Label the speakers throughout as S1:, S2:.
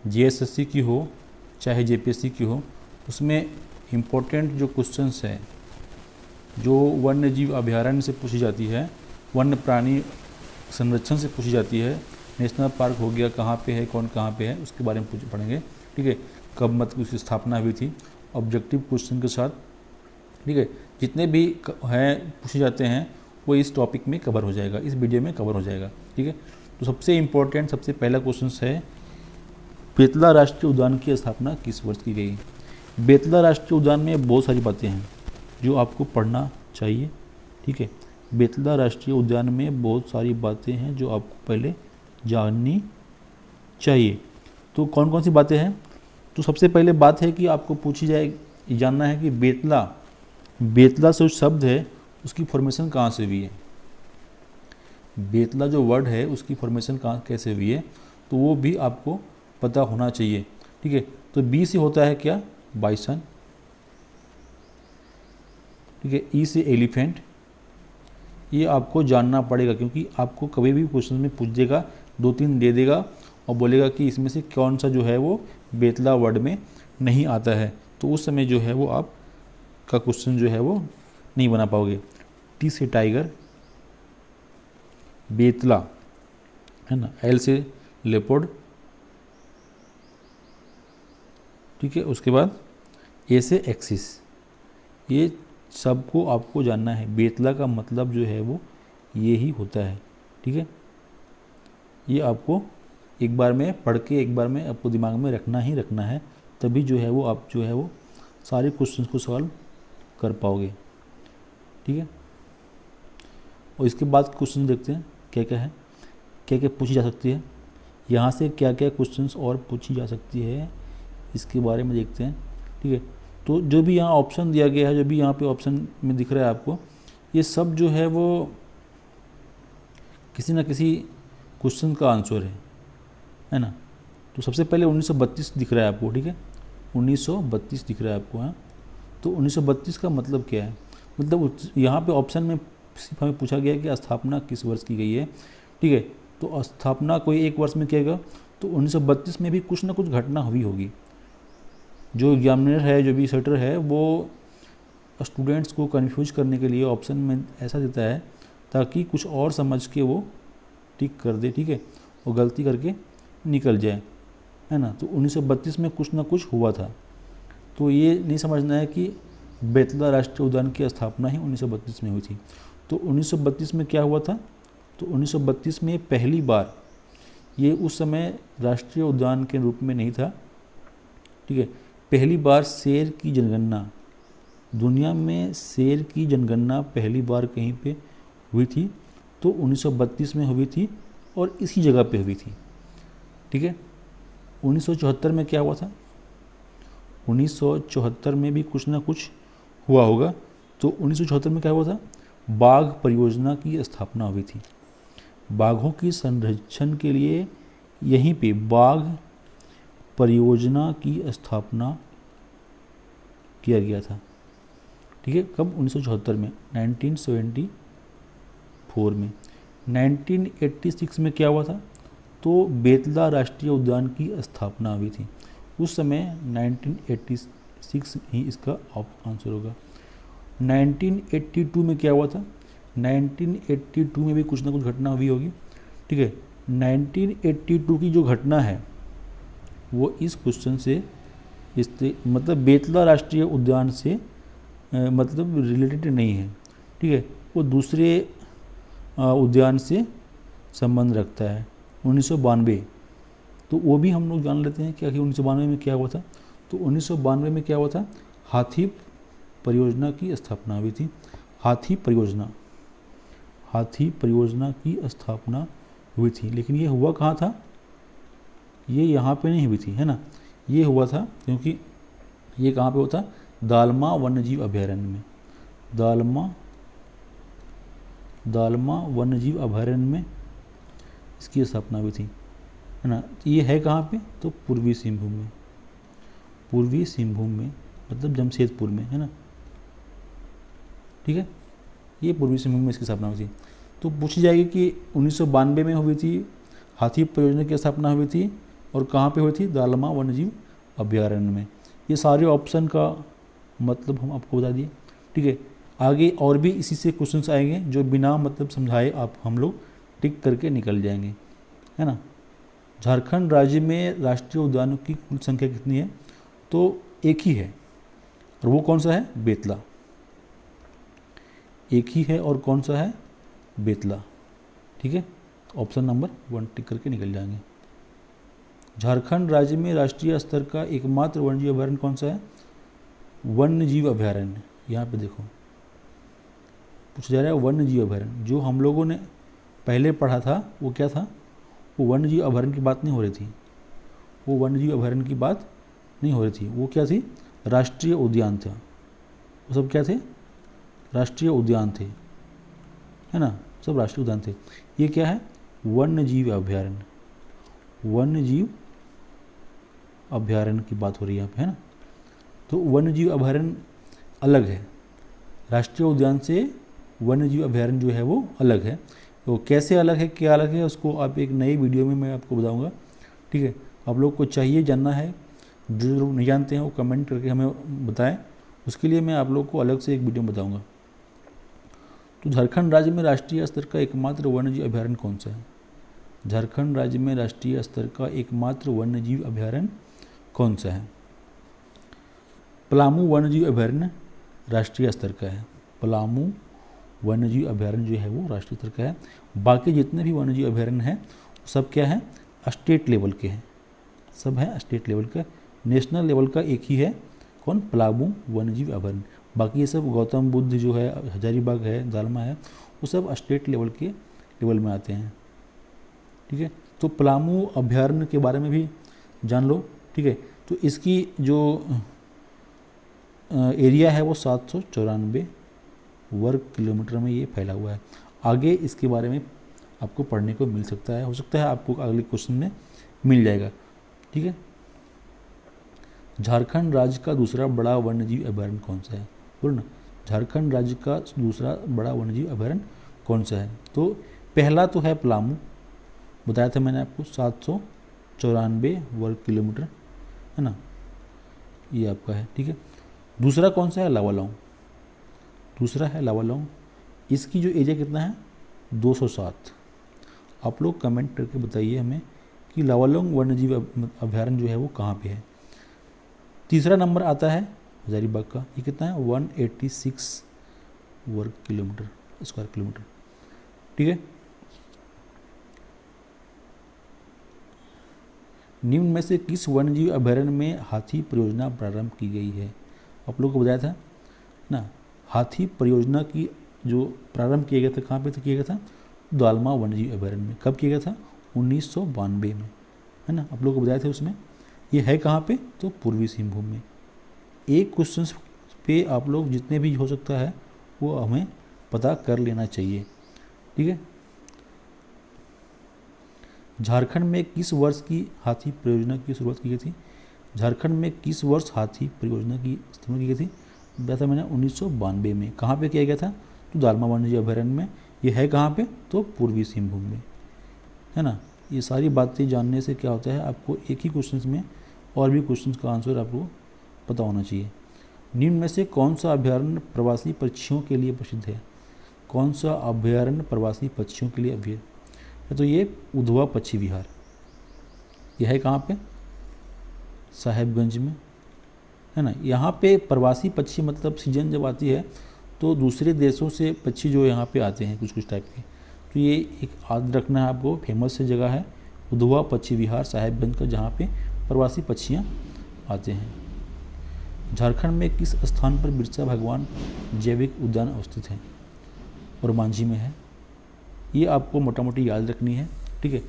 S1: GSSC की हो चाहे जेपीएससी की हो, उसमें इम्पोर्टेंट जो क्वेश्चंस हैं जो वन्य जीव अभयारण्य से पूछी जाती है, वन्य प्राणी संरक्षण से पूछी जाती है, नेशनल पार्क हो गया कहाँ पे है, कौन कहाँ पे है, उसके बारे में पढ़ेंगे। ठीक है, कब मतलब उसकी स्थापना हुई थी, ऑब्जेक्टिव क्वेश्चन के साथ। ठीक है, जितने भी हैं पूछे जाते हैं वो इस टॉपिक में कवर हो जाएगा, इस वीडियो में कवर हो जाएगा। ठीक है, तो सबसे इम्पोर्टेंट सबसे पहला क्वेश्चन है, बेतला राष्ट्रीय उद्यान की स्थापना किस वर्ष की गई। बेतला राष्ट्रीय उद्यान में बहुत सारी बातें हैं जो आपको पढ़ना चाहिए। ठीक है, बेतला राष्ट्रीय उद्यान में बहुत सारी बातें हैं जो आपको पहले जाननी चाहिए। तो कौन कौन सी बातें हैं? तो सबसे पहले बात है कि आपको पूछी जाए, जानना है कि बेतला से जो शब्द है उसकी फॉर्मेशन कहाँ से हुई है। बेतला जो वर्ड है उसकी फॉर्मेशन कहाँ कैसे हुई है, तो वो भी आपको पता होना चाहिए। ठीक है, तो बी से होता है क्या, बाइसन। ठीक है, ई से एलिफेंट। ये आपको जानना पड़ेगा क्योंकि आपको कभी भी क्वेश्चन में पूछ देगा, 2-3 दे देगा और बोलेगा कि इसमें से कौन सा जो है वो बेतला वर्ड में नहीं आता है, तो उस समय जो है वो आप का क्वेश्चन जो है वो नहीं बना पाओगे। टी से टाइगर, बेतला है ना, एल से लेपर्ड। ठीक है, उसके बाद ए से एक्सिस। ये सबको आपको जानना है, बेतला का मतलब जो है वो ये ही होता है। ठीक है, ये आपको एक बार में पढ़ के एक बार में आपको दिमाग में रखना ही रखना है, तभी जो है वो आप जो है वो सारे क्वेश्चंस को सॉल्व कर पाओगे। ठीक है, और इसके बाद क्वेश्चन देखते हैं क्या क्या है, क्या क्या पूछी जा सकती है, यहाँ से क्या क्या क्वेश्चंस और पूछी जा सकती है इसके बारे में देखते हैं। ठीक है, तो जो भी यहाँ ऑप्शन दिया गया है, जो भी यहाँ पे ऑप्शन में दिख रहा है आपको, ये सब जो है वो किसी न किसी क्वेश्चन का आंसर है ना। तो सबसे पहले 1932 दिख रहा है आपको। ठीक है, 1932 दिख रहा है आपको। हाँ, तो 1932 का मतलब क्या है, मतलब यहाँ पे ऑप्शन में सिर्फ हमें पूछा गया कि स्थापना किस वर्ष की गई है। ठीक है, तो स्थापना कोई एक वर्ष में किया गया, तो 1932 में भी कुछ ना कुछ घटना हुई होगी। जो एग्जामिनर है, जो भी सेटर है, वो स्टूडेंट्स को कंफ्यूज करने के लिए ऑप्शन में ऐसा देता है ताकि कुछ और समझ के वो टिक कर दे। ठीक है, और गलती करके निकल जाए, है ना। तो 1932 में कुछ ना कुछ हुआ था, तो ये नहीं समझना है कि बेतला राष्ट्रीय उद्यान की स्थापना ही 1932 में हुई थी। तो 1932 में क्या हुआ था, तो 1932 में पहली बार, ये उस समय राष्ट्रीय उद्यान के रूप में नहीं था। ठीक है, पहली बार शेर की जनगणना, दुनिया में शेर की जनगणना पहली बार कहीं पे हुई थी, तो 1932 में हुई थी और इसी जगह पे हुई थी। ठीक है, 1974 में क्या हुआ था, 1974 में भी कुछ ना कुछ हुआ होगा। तो 1974 में क्या हुआ था, बाघ परियोजना की स्थापना हुई थी। बाघों की संरक्षण के लिए यहीं पे बाघ परियोजना की स्थापना किया गया था। ठीक है, कब, 1974 में, 1974 में। 1986 में क्या हुआ था, तो बेतला राष्ट्रीय उद्यान की स्थापना हुई थी। उस समय 1986 ही इसका आंसर होगा। 1982 में क्या हुआ था, 1982 में भी कुछ ना कुछ घटना हुई होगी। ठीक है, 1982 की जो घटना है वो इस क्वेश्चन से मतलब बेतला राष्ट्रीय उद्यान से मतलब रिलेटेड नहीं है। ठीक है, वो दूसरे उद्यान से संबंध रखता है। 1992, तो वो भी हम लोग जान लेते हैं क्या कि 1992 में क्या हुआ था। तो 1992 में क्या हुआ था, हाथी परियोजना की स्थापना हुई थी। हाथी परियोजना की स्थापना हुई थी, लेकिन ये हुआ कहाँ था, ये यहाँ पे नहीं हुई थी, है ना। ये हुआ था क्योंकि ये कहाँ पे होता, दालमा वन्यजीव अभयारण्य में। दालमा वन्यजीव अभयारण्य में इसकी स्थापना हुई थी, है ना। ये है कहाँ पे, तो पूर्वी सिंहभूम में, मतलब जमशेदपुर में, है ना। ठीक है, ये पूर्वी सिंहभूम में इसकी स्थापना हुई थी। तो पूछी जाएगी कि 1992 में हुई थी हाथी परियोजना की स्थापना हुई थी और कहाँ पे हुई थी? दालमा वन्यजीव अभयारण्य में। ये सारे ऑप्शन का मतलब हम आपको बता दिए, ठीक है। आगे और भी इसी से क्वेश्चंस आएंगे जो बिना मतलब समझाए आप हम लोग टिक करके निकल जाएंगे, है ना। झारखंड राज्य में राष्ट्रीय उद्यानों की कुल संख्या कितनी है? तो एक ही है, और वो कौन सा है? बेतला। एक ही है और कौन सा है? बेतला, ठीक है। ऑप्शन नंबर 1 टिक करके निकल जाएंगे। झारखंड राज्य में राष्ट्रीय स्तर का एकमात्र वन्यजीव अभयारण्य कौन सा है? वन्यजीव अभयारण्य। यहाँ पे देखो पूछा जा रहा है वन्यजीव अभयारण्य। जो हम लोगों ने पहले पढ़ा था वो क्या था? वो वन्यजीव अभयारण्य की बात नहीं हो रही थी, वो वन्यजीव अभयारण्य की बात नहीं हो रही थी। वो क्या थी? राष्ट्रीय उद्यान था। वो सब क्या थे? राष्ट्रीय उद्यान थे, है ना, सब राष्ट्रीय उद्यान थे। ये क्या है? वन्यजीव अभयारण्य। वन्यजीव अभयारण्य की बात हो रही है यहाँ पे, है ना। तो वन्यजीव अभयारण्य अलग है, राष्ट्रीय उद्यान से वन्यजीव अभयारण्य जो है वो अलग है। तो कैसे अलग है, क्या अलग है, उसको आप एक नई वीडियो में मैं आपको बताऊंगा, ठीक है। आप लोग को चाहिए जानना है, जो लोग नहीं जानते हैं वो कमेंट करके हमें बताएं, उसके लिए मैं आप लोग को अलग से एक वीडियो में बताऊंगा। तो झारखंड राज्य में राष्ट्रीय स्तर का एकमात्र वन्यजीव अभयारण्य कौन सा है? झारखंड राज्य में राष्ट्रीय स्तर का एकमात्र वन्यजीव अभयारण्य कौन सा है? पलामू वन्यजीव अभयारण्य राष्ट्रीय स्तर का है। पलामू वन्यजीव अभयारण्य जो है वो राष्ट्रीय स्तर का है। बाकी जितने भी वन्यजीव अभयारण्य हैं सब क्या है? स्टेट लेवल के हैं, सब हैं स्टेट लेवल का। नेशनल लेवल का एक ही है, कौन? पलामू वन्यजीव अभयारण्य। बाकी ये सब गौतम बुद्ध जो है, हजारीबाग है, दालमा है, वो सब स्टेट लेवल के लेवल में आते हैं, ठीक है। तो पलामू अभयारण्य के बारे में भी जान लो, ठीक है। तो इसकी जो एरिया है वो 794 वर्ग किलोमीटर में ये फैला हुआ है। आगे इसके बारे में आपको पढ़ने को मिल सकता है, हो सकता है आपको अगले क्वेश्चन में मिल जाएगा, ठीक है। झारखंड राज्य का दूसरा बड़ा वन्यजीव अभयारण्य कौन सा है? बोलो ना, झारखंड राज्य का दूसरा बड़ा वन्यजीव अभयारण्य कौन सा है? तो पहला तो है पलामू, बताया था मैंने आपको, 794 वर्ग किलोमीटर, है ना, ये आपका है, ठीक है। दूसरा कौन सा है? लावालौंग। दूसरा है लावालौंग। इसकी जो एरिया कितना है? 207। आप लोग कमेंट करके बताइए हमें कि लावालौंग वन्यजीव अभयारण्य जो है वो कहाँ पे है। तीसरा नंबर आता है हजारीबाग का, ये कितना है? 186 वर्ग किलोमीटर, स्क्वायर किलोमीटर, ठीक है। निम्न में से किस वन्यजीव अभयारण्य में हाथी परियोजना प्रारंभ की गई है? आप लोगों को बताया था ना, हाथी परियोजना की जो प्रारंभ किया गया था, कहाँ पे तो किया गया था? दालमा वन्यजीव अभयारण्य में। कब किया गया था? 1992 में, है ना। आप लोगों को बताया था उसमें। ये है कहाँ पे? तो पूर्वी सिंहभूम में। एक क्वेश्चन पे आप लोग जितने भी हो सकता है वो हमें पता कर लेना चाहिए, ठीक है। झारखंड में किस वर्ष की हाथी परियोजना की शुरुआत की गई थी? झारखंड में किस वर्ष हाथी परियोजना की शुरुआत की गई थी? बताया था मैंने 1992 में। कहाँ पे किया गया था? तो दालमा वन्यजीव अभयारण्य में। ये है कहाँ पे? तो पूर्वी सिंहभूम में, है ना। ये सारी बातें जानने से क्या होता है, आपको एक ही क्वेश्चन में और भी क्वेश्चन का आंसर आपको पता होना चाहिए। निम्न में से कौन सा अभयारण्य प्रवासी पक्षियों के लिए प्रसिद्ध है? कौन सा अभयारण्य प्रवासी पक्षियों के लिए अभ्यारण्य? तो ये उधवा पक्षी विहार। यह है कहाँ पे? साहेबगंज में, है ना। यहाँ पे प्रवासी पक्षी मतलब सीजन जब आती है तो दूसरे देशों से पक्षी जो यहाँ पे आते हैं कुछ कुछ टाइप के, तो ये एक याद रखना है आपको, फेमस से जगह है उधवा पक्षी विहार साहेबगंज का, जहाँ पे प्रवासी पक्षियाँ आते हैं। झारखंड में किस स्थान पर बिरसा भगवान जैविक उद्यान अवस्थित है? और मांझी में है। ये आपको मोटा मोटी याद रखनी है, ठीक है।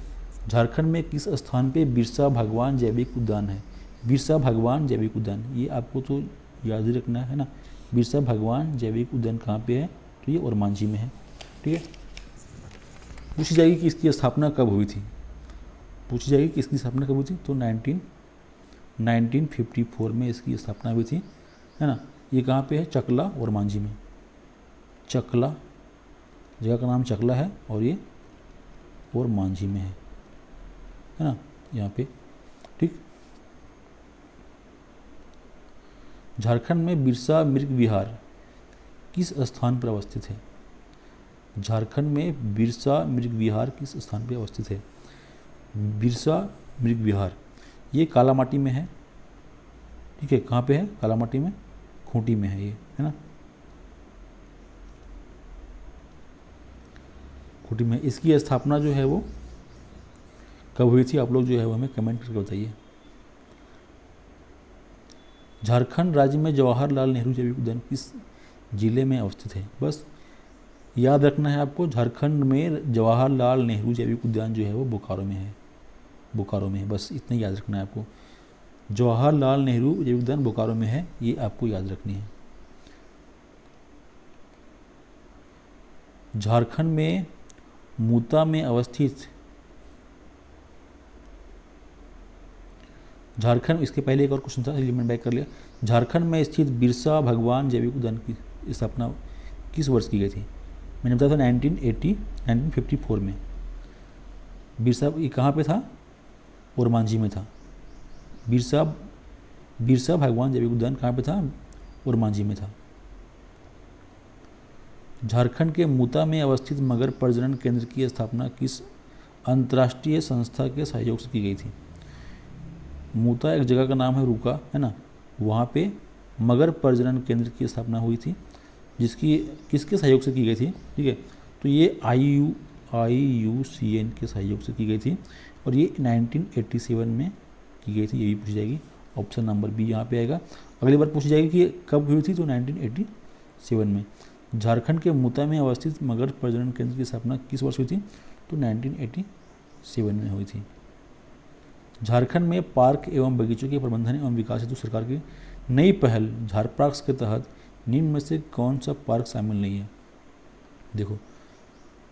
S1: झारखंड में किस स्थान पे बिरसा भगवान जैविक उद्यान है? बिरसा भगवान जैविक उद्यान, ये आपको तो याद ही रखना है ना। बिरसा भगवान जैविक उद्यान कहाँ पे है? तो ये और मांझी में है, ठीक है। पूछी जाएगी कि इसकी स्थापना कब हुई थी? पूछी जाएगी कि इसकी स्थापना कब हुई थी? तो 1954 में इसकी स्थापना हुई थी, है ना। ये कहाँ पे है? चकला और मांझी में। चकला, जगह का नाम चकला है और ये और मांझी में है ना, यहाँ पे। झारखंड में बिरसा मृग विहार किस स्थान पर अवस्थित है? झारखंड में बिरसा मृग विहार किस स्थान पर अवस्थित है? बिरसा मृग विहार ये कालामाटी में है, ठीक है। कहाँ पे है? कालामाटी में, खूंटी में है ये, है ना, खूंटी में। इसकी स्थापना जो है वो कब हुई थी, आप लोग जो है वो हमें कमेंट करके बताइए। झारखंड राज्य में जवाहरलाल नेहरू जैविक उद्यान किस जिले में अवस्थित है? बस याद रखना है आपको, झारखंड में जवाहरलाल नेहरू जैविक उद्यान जो है वो बोकारो में है, बोकारो में है, बस इतना याद रखना है आपको। जवाहरलाल नेहरू जैविक उद्यान बोकारो में है, ये आपको याद रखनी है। झारखंड में मूता में अवस्थित, झारखंड, इसके पहले एक और क्वेश्चन था, मैंने बैक कर लिया। झारखंड में स्थित बिरसा भगवान जैविक उद्यान की स्थापना किस वर्ष की गई थी? मैंने बताया था 1954 में। बिरसा ये कहाँ पे था? ओरमांझी में था। बिरसा भगवान जैविक उद्यान कहाँ पे था? ओरमांझी में था। झारखंड के मूता में अवस्थित मगर प्रजनन केंद्र की स्थापना किस अंतर्राष्ट्रीय संस्था के सहयोग से की गई थी? मूता एक जगह का नाम है, रूका, है ना, वहाँ पे मगर प्रजनन केंद्र की स्थापना हुई थी, जिसकी किसके सहयोग से की गई थी? ठीक है, तो ये IUCN के सहयोग से की गई थी और ये 1987 में की गई थी, ये भी पूछी जाएगी। ऑप्शन नंबर बी यहाँ पे आएगा। अगली बार पूछी जाएगी कि कब हुई थी, तो 1987 में। झारखंड के मूता में अवस्थित मगर प्रजनन केंद्र की स्थापना किस वर्ष हुई थी? तो 1987 में हुई थी। झारखंड में पार्क एवं बगीचों के प्रबंधन एवं विकास हेतु सरकार की नई पहल झारपार्क्स के तहत निम्न में से कौन सा पार्क शामिल नहीं है? देखो,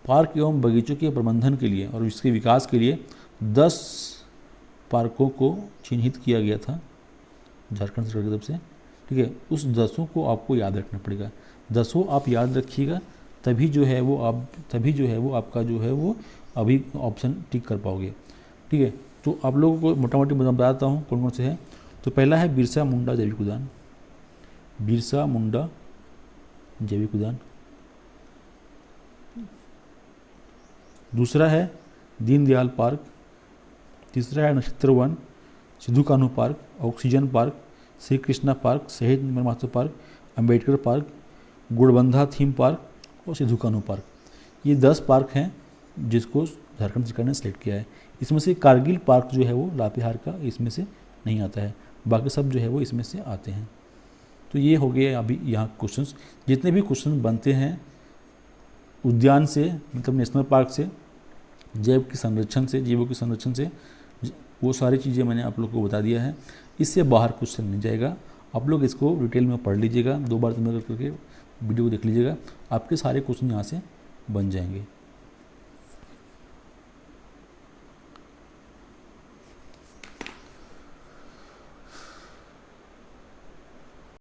S1: पार्क एवं बगीचों के प्रबंधन के लिए और इसके विकास के लिए 10 पार्कों को चिन्हित किया गया था झारखंड सरकार की तरफ से, ठीक है। उस 10 को आपको याद रखना पड़ेगा, 10 आप याद रखिएगा, तभी जो है वो आपका जो है वो अभी ऑप्शन टिक कर पाओगे, ठीक है। तो आप लोगों को मोटा मोटी बताता हूँ कौन कौन से हैं। तो पहला है बिरसा मुंडा जैविक उद्यान, बिरसा मुंडा जैविक उद्यान। दूसरा है दीनदयाल पार्क। तीसरा है नक्षत्र वन, Sidhu Kanhu park, oxygen park, Shri Krishna park, Shaheed Mahto park, Ambedkar park, Gudbandha theme park और सिद्धू कान्हू पार्क। ये 10 पार्क हैं जिसको झारखंड सरकार ने सेलेक्ट किया है। इसमें से कारगिल पार्क जो है वो लातेहार का इसमें से नहीं आता है, बाकी सब जो है वो इसमें से आते हैं। तो ये हो गए अभी यहाँ क्वेश्चंस। जितने भी क्वेश्चन बनते हैं उद्यान से, मतलब नेशनल पार्क से, जैव की संरक्षण से, जीवों के संरक्षण से, वो सारी चीज़ें मैंने आप लोग को बता दिया है। इससे बाहर क्वेश्चन नहीं जाएगा। आप लोग इसको डिटेल में पढ़ लीजिएगा, 2 बार 3 बार करके वीडियो को देख लीजिएगा, आपके सारे क्वेश्चन यहाँ से बन जाएंगे।